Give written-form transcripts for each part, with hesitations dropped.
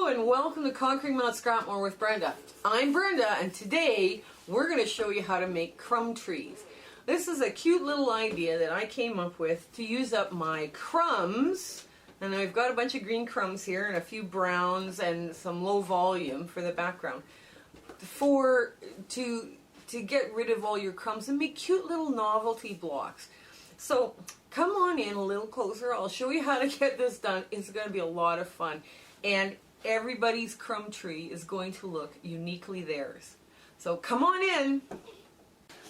and welcome to Conquering Mount Scrapmore with Brenda. I'm Brenda, and today we're going to show you how to make crumb trees. This is a cute little idea that I came up with to use up my crumbs, and I've got a bunch of green crumbs here and a few browns and some low volume for the background. To get rid of all your crumbs and make cute little novelty blocks. So come on in a little closer. I'll show you how to get this done. It's going to be a lot of fun. And everybody's crumb tree is going to look uniquely theirs. So come on in.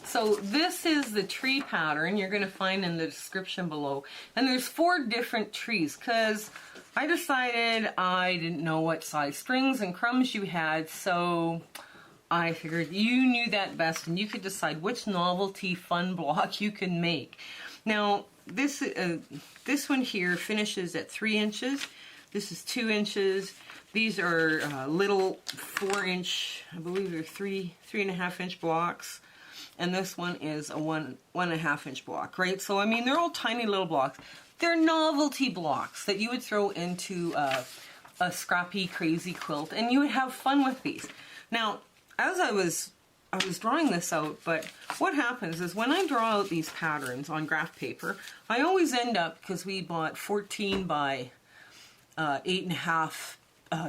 So this is the tree pattern you're going to find in the description below. And there's 4 different trees because I decided I didn't know what size strings and crumbs you had, so I figured you knew that best and you could decide which novelty fun block you can make. Now this one here finishes at 3 inches. This is 2 inches. These are little 4-inch, I believe they're 3.5 inch blocks. And this one is a 1.5 inch block, right? So I mean, they're all tiny little blocks. They're novelty blocks that you would throw into a scrappy, crazy quilt, and you would have fun with these. Now, as I was drawing this out, but what happens is when I draw out these patterns on graph paper, I always end up, because we bought 14 by 8.5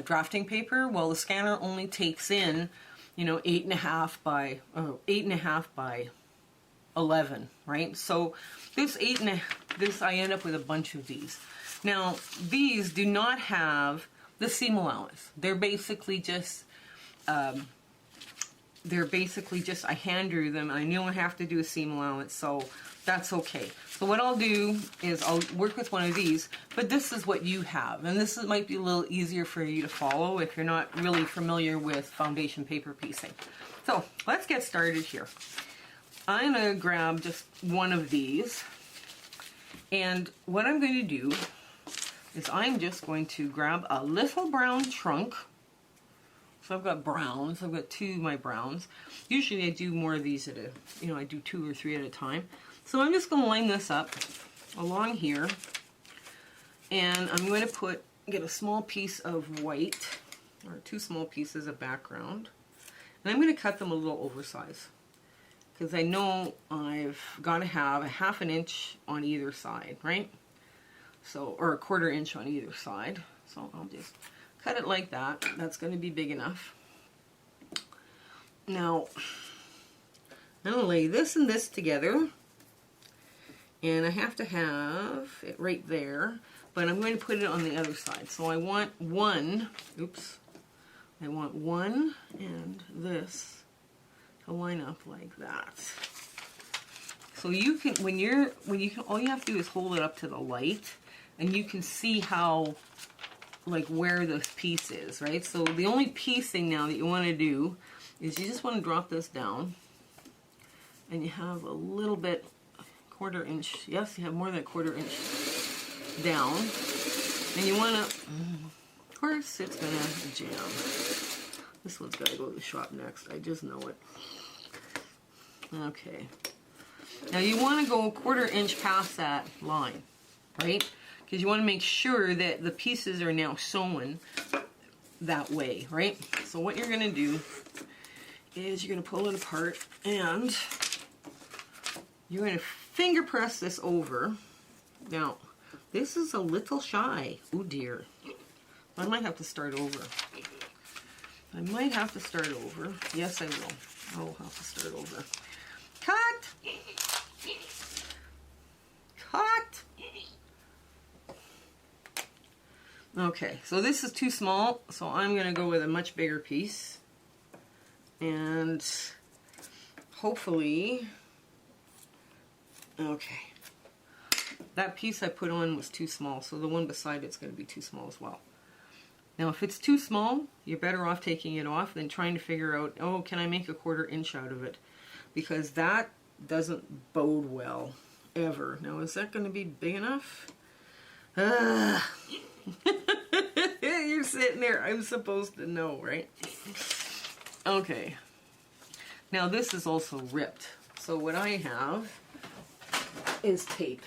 drafting paper. Well, the scanner only takes in, you know, 8.5 by 11, right? So this I end up with a bunch of these. Now, these do not have the seam allowance. They're basically just I hand drew them. I knew I have to do a seam allowance, so that's okay. So what I'll do is I'll work with one of these, but this is what you have, and this might be a little easier for you to follow if you're not really familiar with foundation paper piecing. So let's get started here. I'm going to grab just one of these, and what I'm going to do is I'm just going to grab a little brown trunk. So I've got browns. I've got 2 of my browns. Usually I do more of these at a, I do 2 or 3 at a time. So I'm just going to line this up along here, and I'm going to get a small piece of white, or 2 small pieces of background, and I'm going to cut them a little oversized because I know I've got to have a 1/2 inch on either side, right? So, or a 1/4 inch on either side. So I'll just cut it like that. That's going to be big enough. Now, I'm going to lay this and this together, and I have to have it right there, but I'm going to put it on the other side. So I want one, I want one and this to line up like that. So you can, all you have to do is hold it up to the light, and you can see how, like, where this piece is, right? So the only piecing now that you want to do is you just want to drop this down, and you have a little bit, 1/4 inch, yes, you have more than a 1/4 inch down, and you want to, of course it's going to jam. This one's got to go to the shop next, I just know it. Okay. Now you want to go 1/4 inch past that line, right? Because you want to make sure that the pieces are now sewn that way, right? So what you're going to do is you're going to pull it apart, and you're going to finger press this over. Now, this is a little shy. Oh dear. I might have to start over. I might have to start over. Yes, I will. I'll have to start over. Cut! Cut! Okay, so this is too small, so I'm going to go with a much bigger piece. And hopefully, okay, that piece I put on was too small, so the one beside it's going to be too small as well. Now if it's too small, you're better off taking it off than trying to figure out, oh, can I make a 1/4 inch out of it? Because that doesn't bode well, ever. Now is that going to be big enough? You're sitting there, I'm supposed to know, right? Okay. Now this is also ripped. So what I have is tape.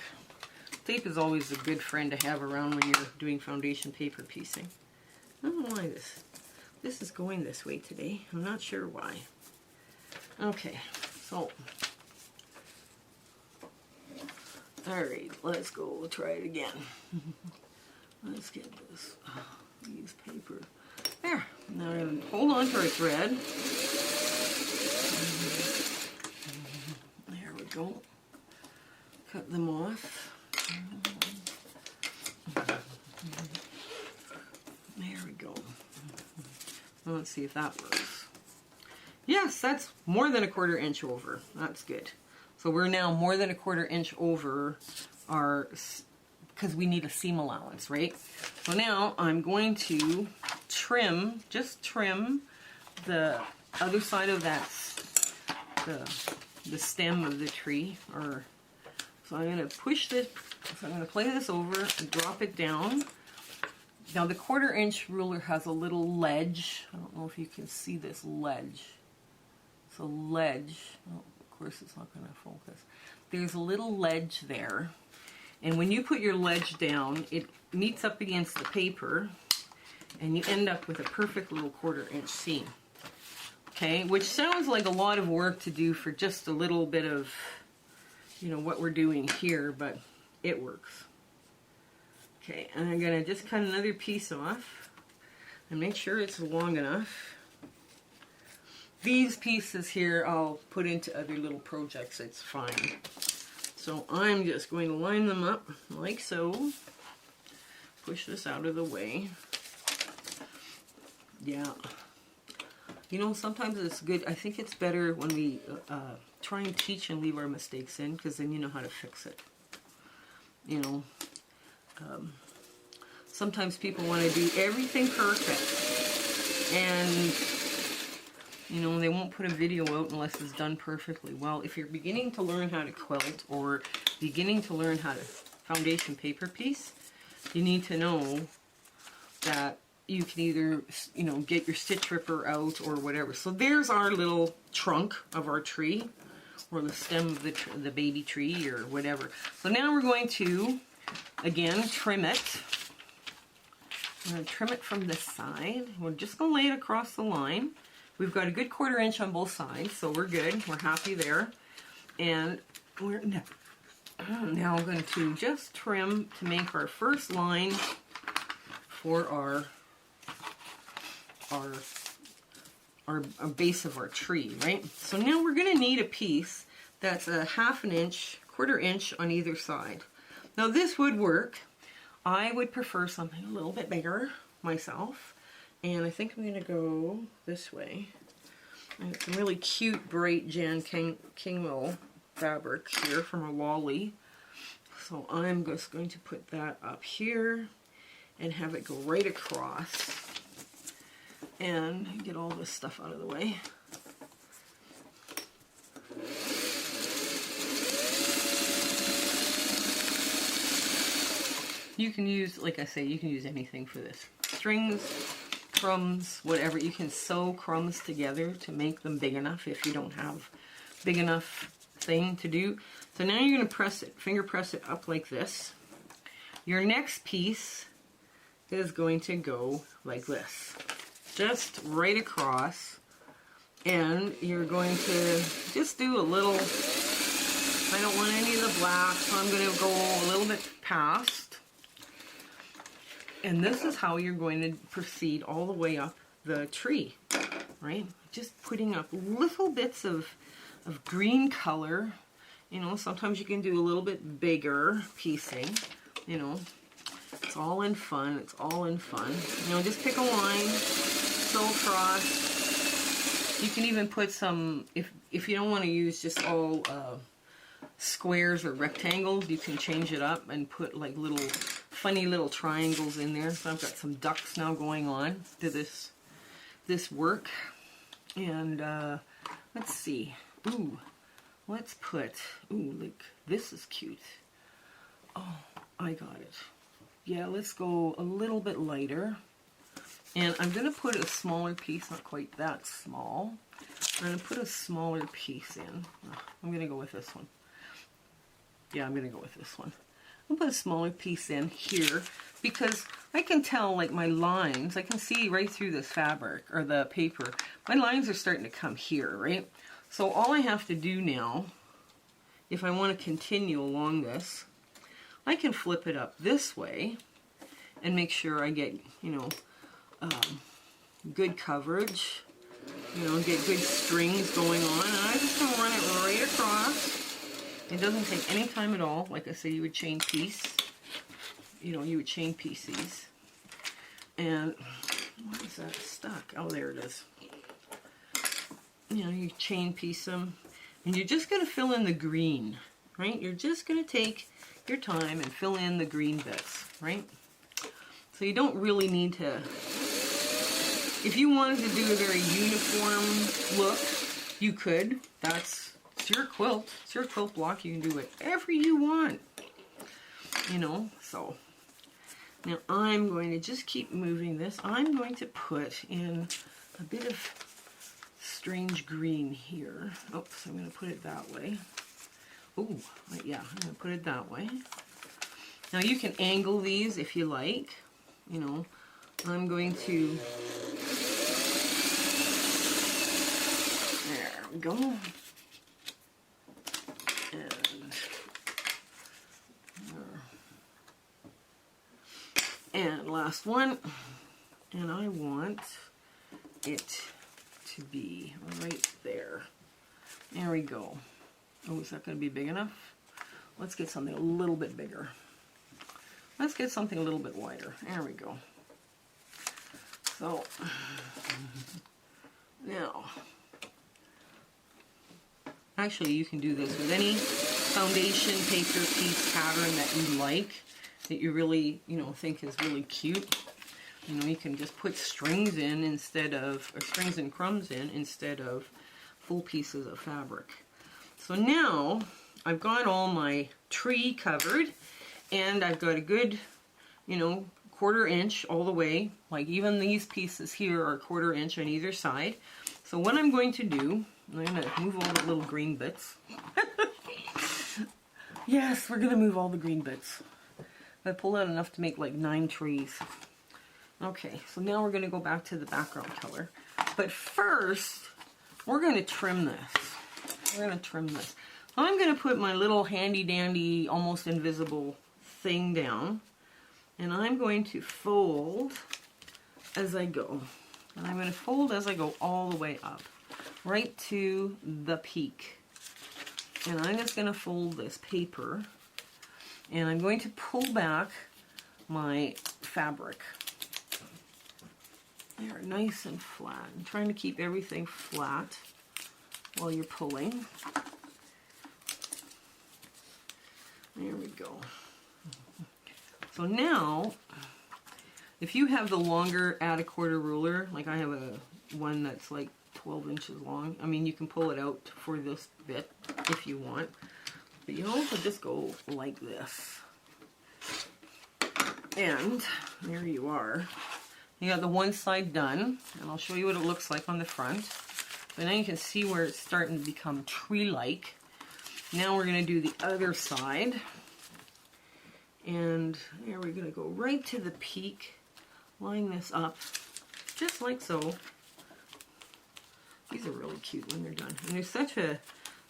Tape is always a good friend to have around when you're doing foundation paper piecing. I don't know why this is going this way today. I'm not sure why. Okay, so alright, let's go. We'll try it again. Let's get this. Use paper. There. Now we're going to hold on to our thread. There we go. Cut them off. There we go. Let's see if that works. Yes, that's more than a 1/4 inch over. That's good. So we're now more than a 1/4 inch over our, because we need a seam allowance, right? So now I'm going to trim, just trim the other side of that, the stem of the tree. Or so I'm going to push this, so I'm going to play this over and drop it down. Now the 1/4 inch ruler has a little ledge. I don't know if you can see this ledge. It's a ledge. Oh, of course it's not going to focus. There's a little ledge there. And when you put your ledge down, it meets up against the paper and you end up with a perfect little 1/4 inch seam. Okay, which sounds like a lot of work to do for just a little bit of, you know, what we're doing here, but it works. Okay, and I'm going to just cut another piece off and make sure it's long enough. These pieces here I'll put into other little projects, it's fine. So I'm just going to line them up like so. Push this out of the way. Yeah. You know, sometimes it's good. I think it's better when we try and teach and leave our mistakes in, because then you know how to fix it. You know, sometimes people want to do everything perfect. And you know, they won't put a video out unless it's done perfectly. Well, if you're beginning to learn how to quilt or beginning to learn how to foundation paper piece, you need to know that you can either, you know, get your stitch ripper out or whatever. So there's our little trunk of our tree, or the stem of the baby tree or whatever. So now we're going to, again, trim it. I'm going to trim it from this side. We're just going to lay it across the line. We've got a good 1/4 inch on both sides, so we're good. We're happy there. And we're now going to just trim to make our first line for our base of our tree, right? So now we're going to need a piece that's a 1/2 inch, 1/4 inch on either side. Now this would work. I would prefer something a little bit bigger myself. And I think I'm going to go this way. And it's a really cute, bright Jan Kingwell fabric here from a Lolly. So I'm just going to put that up here and have it go right across. And get all this stuff out of the way. You can use, like I say, you can use anything for this. Strings, crumbs, whatever. You can sew crumbs together to make them big enough if you don't have big enough thing to do. So now you're going to press it, finger press it up like this. Your next piece is going to go like this. Just right across. And you're going to just do a little, I don't want any of the black, so I'm going to go a little bit past. And this is how you're going to proceed all the way up the tree, right? Just putting up little bits of green color. You know, sometimes you can do a little bit bigger piecing, you know. It's all in fun. It's all in fun. You know, just pick a line, sew across. You can even put some, if you don't want to use just all squares or rectangles, you can change it up and put like little funny little triangles in there. So I've got some ducks now going on to this work. And let's see. Ooh, let's put, ooh, look, this is cute. Oh, I got it. Yeah, let's go a little bit lighter. And I'm going to put a smaller piece, not quite that small. I'm going to put a smaller piece in. I'm going to go with this one. Yeah, I'm going to go with this one. I'll put a smaller piece in here because I can tell, like, my lines, I can see right through this fabric or the paper. My lines are starting to come here, right? So all I have to do now, if I want to continue along this, I can flip it up this way and make sure I get, you know, good coverage, you know, get good strings going on. And I just gonna run it right across. It doesn't take any time at all. Like I said, you would chain piece. You know, you would chain piece these. And what is that stuck? Oh, there it is. You know, you chain piece them. And you're just going to fill in the green, right? You're just going to take your time and fill in the green bits, right? So you don't really need to... If you wanted to do a very uniform look, you could. It's your quilt. It's your quilt block. You can do whatever you want. You know, so... Now I'm going to just keep moving this. I'm going to put in a bit of strange green here. Oops, I'm going to put it that way. Oh, yeah, I'm going to put it that way. Now you can angle these if you like. You know, I'm going to... There we go. And last one, and I want it to be right there. There we go. Oh, is that going to be big enough? Let's get something a little bit bigger. Let's get something a little bit wider. There we go. So, now, actually you can do this with any foundation paper piece pattern that you like, that you really, you know, think is really cute. You know, you can just put strings in instead of, or strings and crumbs in instead of full pieces of fabric. So now I've got all my tree covered, and I've got a good, you know, 1/4 inch all the way. Like even these pieces here are 1/4 inch on either side. So what I'm going to do, I'm going to move all the little green bits. Yes, we're going to move all the green bits. I pulled out enough to make like 9 trees. Okay, so now we're going to go back to the background color. But first, we're going to trim this. We're going to trim this. I'm going to put my little handy dandy, almost invisible thing down. And I'm going to fold as I go. And I'm going to fold as I go all the way up, right to the peak. And I'm just going to fold this paper. And I'm going to pull back my fabric. They're nice and flat. I'm trying to keep everything flat while you're pulling. There we go. So now, if you have the longer add a 1/4 ruler, like I have one that's like 12 inches long, I mean, you can pull it out for this bit if you want. But you also just go like this. And there you are. You got the one side done, and I'll show you what it looks like on the front. But now you can see where it's starting to become tree-like. Now we're going to do the other side. And there we're going to go right to the peak, line this up, just like so. These are really cute when they're done. And they're such a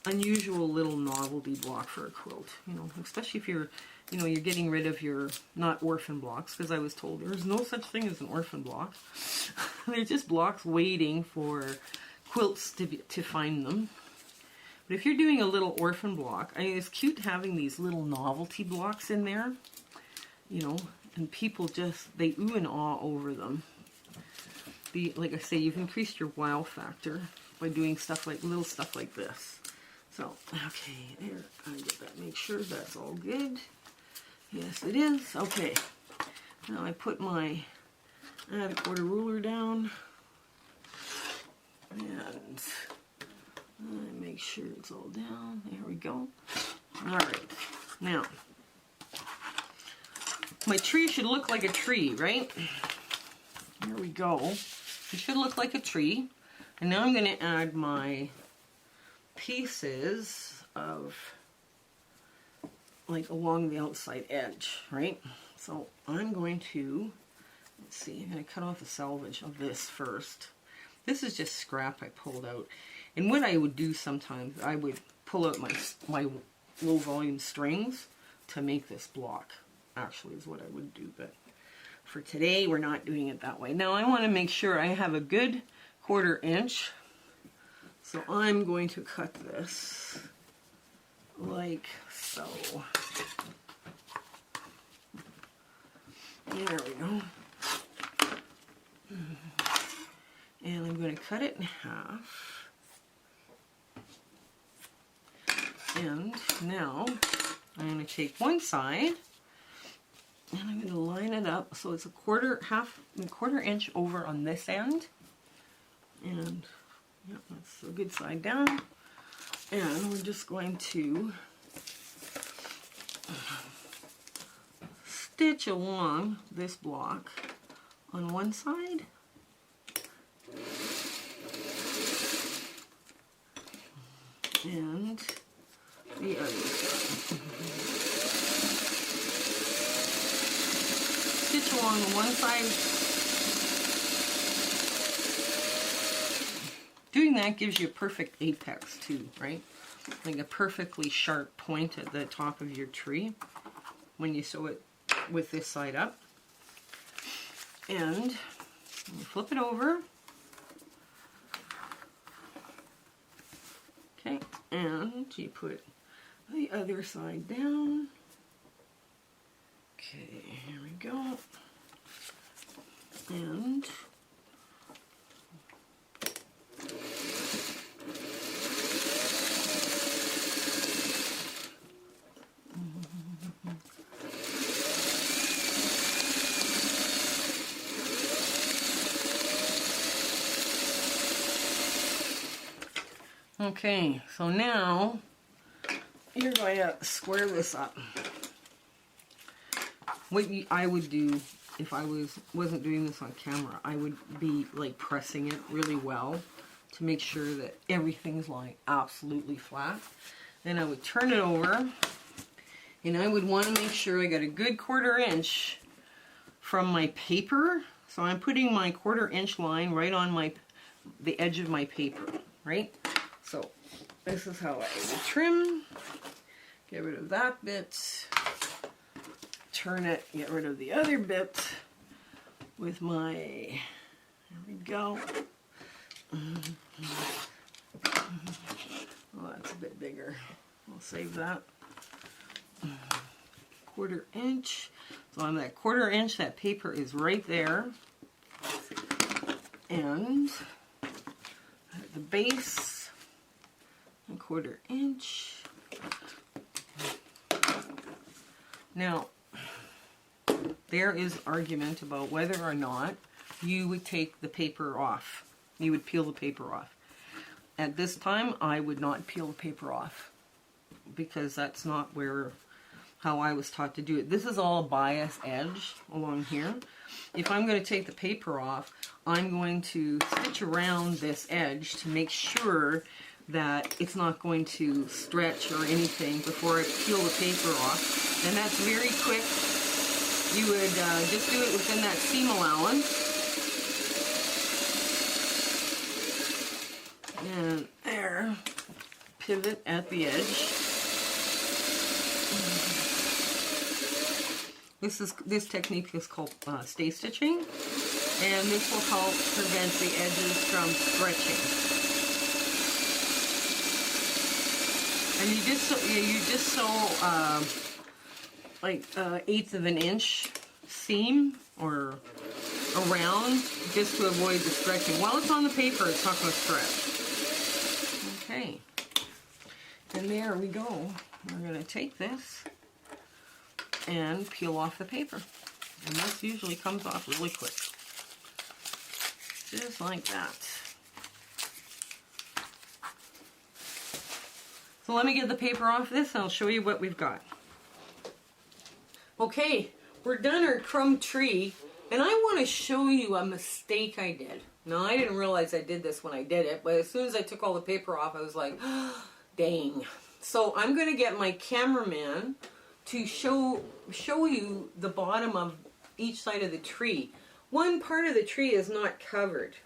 unusual little novelty block for a quilt, you know, especially if you're, you know, you're getting rid of your not orphan blocks, because I was told there's no such thing as an orphan block. They're just blocks waiting for quilts to find them. But if you're doing a little orphan block, I mean, it's cute having these little novelty blocks in there, you know, and people just, they ooh and ah over them. Like I say, you've increased your wow factor by doing stuff like, little stuff like this. So, okay, there, I get that, make sure that's all good. Yes, it is. Okay, now I put my add a 1/4 ruler down, and I make sure it's all down. There we go. All right, now, my tree should look like a tree, right? There we go. It should look like a tree. And now I'm going to add my pieces of like along the outside edge, right? So I'm going to, let's see, I'm going to cut off the selvage of this first. This is just scrap I pulled out. And what I would do sometimes, I would pull out my low volume strings to make this block, actually is what I would do. But for today, we're not doing it that way. Now I want to make sure I have a good 1/4 inch. So I'm going to cut this like so. There we go. And I'm going to cut it in half. And now I'm going to take one side and I'm going to line it up so it's a 1/4 inch over on this end. And yeah, that's a good side down. And we're just going to stitch along this block on one side. And the other side. Stitch along one side. Doing that gives you a perfect apex too, right? Like a perfectly sharp point at the top of your tree when you sew it with this side up. And you flip it over. Okay, and you put the other side down. Okay, here we go. And okay, so now you're going to square this up. What I would do if I wasn't doing this on camera, I would be like pressing it really well to make sure that everything's lying absolutely flat. Then I would turn it over, and I would want to make sure I got a good 1/4 inch from my paper. So I'm putting my 1/4 inch line right on the edge of my paper, right? So this is how I would trim. Get rid of that bit. Turn it, get rid of the other bit with my, there we go. Oh, that's a bit bigger. I'll save that. 1/4 inch. So on that 1/4 inch, that paper is right there. And at the base, a 1/4 inch. Now, there is argument about whether or not you would take the paper off. You would peel the paper off. At this time, I would not peel the paper off because that's not how I was taught to do it. This is all bias edge along here. If I'm going to take the paper off, I'm going to stitch around this edge to make sure that it's not going to stretch or anything before I peel the paper off. And that's very quick. You would just do it within that seam allowance. And there, pivot at the edge. This technique is called stay stitching, and this will help prevent the edges from stretching. And you just sew like 1/8 of an inch seam or around just to avoid the stretching. While it's on the paper, it's not going to stretch. Okay, and there we go. We're going to take this and peel off the paper, and this usually comes off really quick, just like that. So let me get the paper off this and I'll show you what we've got. Okay, we're done our crumb tree, and I want to show you a mistake I did. Now, I didn't realize I did this when I did it, but as soon as I took all the paper off, I was like, dang. So I'm going to get my cameraman to show you the bottom of each side of the tree. One part of the tree is not covered.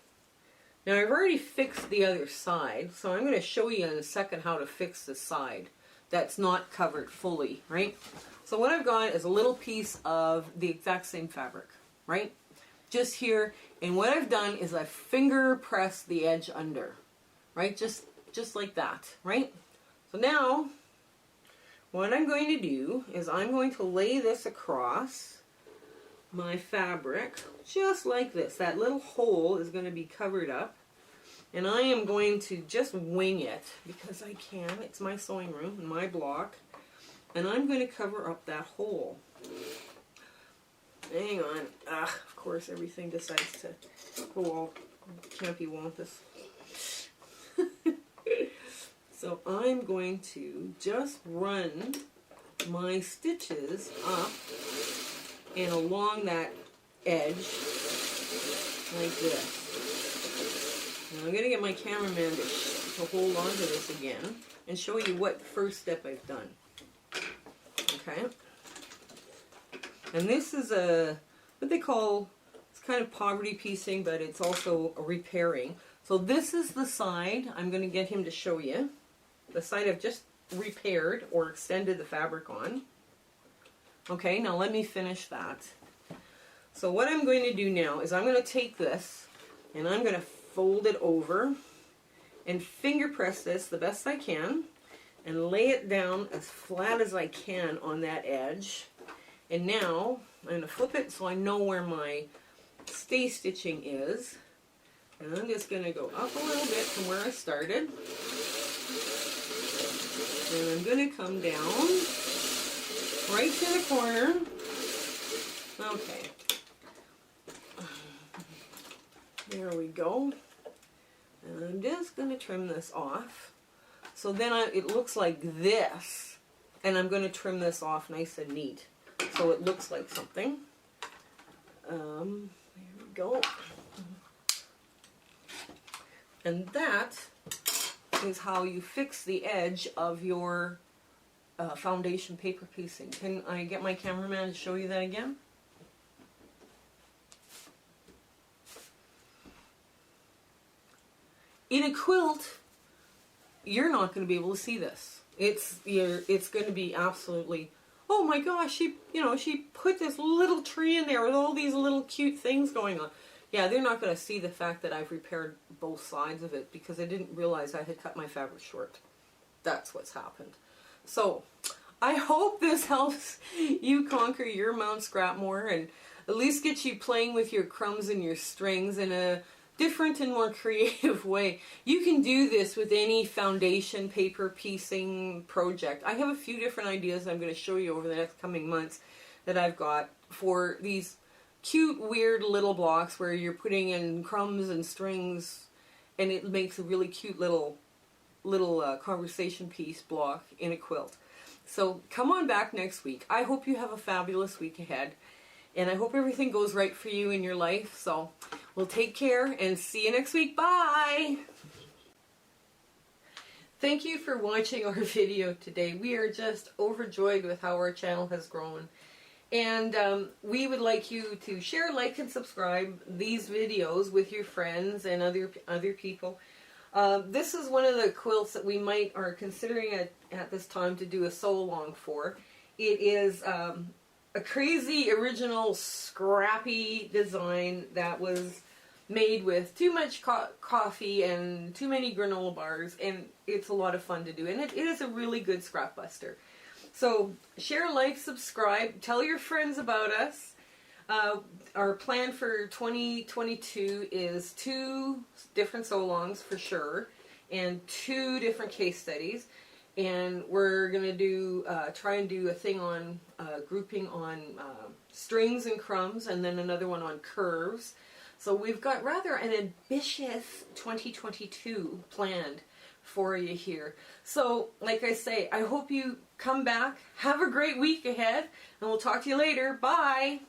Now I've already fixed the other side, so I'm going to show you in a second how to fix the side that's not covered fully, right? So what I've got is a little piece of the exact same fabric, right? Just here, and what I've done is I've finger pressed the edge under, right? Just like that, right? So now, what I'm going to do is I'm going to lay this across my fabric, just like this. That little hole is going to be covered up, and I am going to just wing it, because I can. It's my sewing room, and my block, and I'm going to cover up that hole. Hang on. Of course, everything decides to go all campy wampus. So I'm going to just run my stitches up and along that edge like this. Now I'm going to get my cameraman to hold on to this again and show you what first step I've done. Okay? And this is what they call, it's kind of poverty piecing, but it's also a repairing. So this is the side I'm going to get him to show you. The side I've just repaired or extended the fabric on. Okay, now let me finish that. So what I'm going to do now is I'm going to take this and I'm going to fold it over and finger press this the best I can and lay it down as flat as I can on that edge. And now I'm going to flip it so I know where my stay stitching is. And I'm just going to go up a little bit from where I started. And I'm going to come down right to the corner. Okay. There we go. And I'm just going to trim this off. So then it looks like this. And I'm going to trim this off nice and neat, so it looks like something. There we go. And that is how you fix the edge of your foundation paper piecing. Can I get my cameraman to show you that again? In a quilt, you're not going to be able to see this. It's going to be absolutely, oh my gosh, she put this little tree in there with all these little cute things going on. Yeah, they're not going to see the fact that I've repaired both sides of it because I didn't realize I had cut my fabric short. That's what's happened. So, I hope this helps you conquer your Mount Scrapmore and at least get you playing with your crumbs and your strings in a different and more creative way. You can do this with any foundation paper piecing project. I have a few different ideas I'm going to show you over the next coming months that I've got for these cute, weird little blocks where you're putting in crumbs and strings, and it makes a really cute little conversation piece block in a quilt. So come on back next week. I hope you have a fabulous week ahead, and I hope everything goes right for you in your life. So we'll take care and see you next week. Bye! Thank you for watching our video today. We are just overjoyed with how our channel has grown. And we would like you to share, like, and subscribe these videos with your friends and other people. This is one of the quilts that we are considering at this time to do a sew-along for. It is a crazy original scrappy design that was made with too much coffee and too many granola bars, and it's a lot of fun to do. And it is a really good scrap buster. So share, like, subscribe, tell your friends about us. Our plan for 2022 is 2 different sew-alongs for sure, and 2 different case studies. And we're going to try and do a thing on grouping on strings and crumbs, and then another one on curves. So we've got rather an ambitious 2022 planned for you here. So, like I say, I hope you come back. Have a great week ahead, and we'll talk to you later. Bye!